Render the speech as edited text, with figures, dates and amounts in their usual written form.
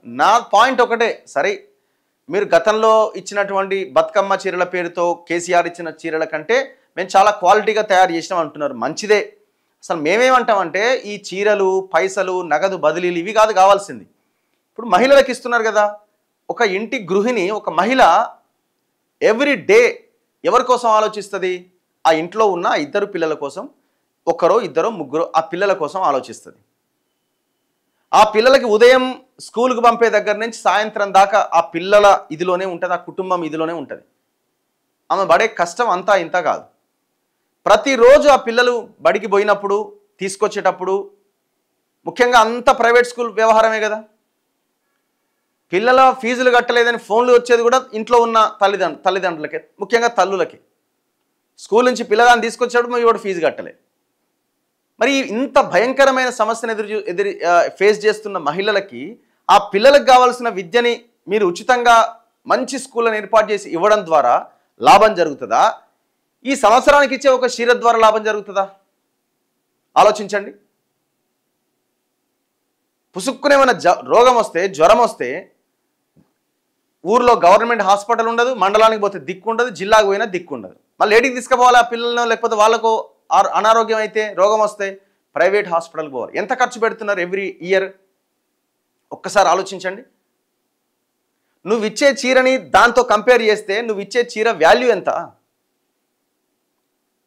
నా పాయింట్ ఒకటే, సరే మీరు గతంలో ఇచ్చినటువంటి బతుకమ్మ చీరల పేరుతో కేసీఆర్ ఇచ్చిన చీరల కంటే మేము చాలా క్వాలిటీగా తయారు చేసినాం అంటున్నారు, మంచిదే. అసలు మేమేమంటామంటే ఈ చీరలు, పైసలు, నగదు బదిలీలు ఇవి కాదు కావాల్సింది. ఇప్పుడు మహిళలకు ఇస్తున్నారు కదా, ఒక ఇంటి గృహిణి, ఒక మహిళ ఎవ్రీ డే ఎవరి కోసం ఆలోచిస్తుంది? ఆ ఇంట్లో ఉన్న ఇద్దరు పిల్లల కోసం, ఒకరో ఇద్దరో ముగ్గురో ఆ పిల్లల కోసం ఆలోచిస్తుంది. ఆ పిల్లలకి ఉదయం స్కూల్కి పంపే దగ్గర నుంచి సాయంత్రం దాకా ఆ పిల్లల ఇదిలోనే ఉంటుంది, ఆ కుటుంబం ఇదిలోనే ఉంటుంది. ఆమె పడే కష్టం అంతా ఇంత కాదు. ప్రతిరోజు ఆ పిల్లలు బడికి పోయినప్పుడు, తీసుకొచ్చేటప్పుడు, ముఖ్యంగా అంత ప్రైవేట్ స్కూల్ వ్యవహారమే కదా, పిల్లల ఫీజులు కట్టలేదని ఫోన్లు వచ్చేది కూడా ఇంట్లో ఉన్న తల్లిదండ్రులకే, ముఖ్యంగా తల్లులకి. స్కూల్ నుంచి పిల్లగాన్ని తీసుకొచ్చేటప్పుడు ఇవాడు ఫీజు కట్టలే. మరి ఇంత భయంకరమైన సమస్యను ఫేస్ చేస్తున్న మహిళలకి ఆ పిల్లలకు కావాల్సిన విద్యని మీరు ఉచితంగా మంచి స్కూళ్ళని ఏర్పాటు చేసి ఇవ్వడం ద్వారా లాభం జరుగుతుందా? ఈ సంవత్సరానికి ఇచ్చే ఒక చీర ద్వారా లాభం జరుగుతుందా? ఆలోచించండి. పుసుక్కునేమైనా రోగం వస్తే, జ్వరం వస్తే ఊర్లో గవర్నమెంట్ హాస్పిటల్ ఉండదు, మండలానికి పోతే దిక్కు ఉండదు, జిల్లాకు పోయినా దిక్కు ఉండదు. మళ్ళీ ఏడికి తీసుకుపోవాలి ఆ పిల్లలను? లేకపోతే వాళ్ళకు అనారోగ్యం అయితే, రోగం వస్తే ప్రైవేట్ హాస్పిటల్కి పోవాలి. ఎంత ఖర్చు పెడుతున్నారు ఎవ్రీ ఇయర్? ఒక్కసారి ఆలోచించండి. నువ్వు ఇచ్చే చీరని దాంతో కంపేర్ చేస్తే నువ్వు ఇచ్చే చీర వాల్యూ ఎంత?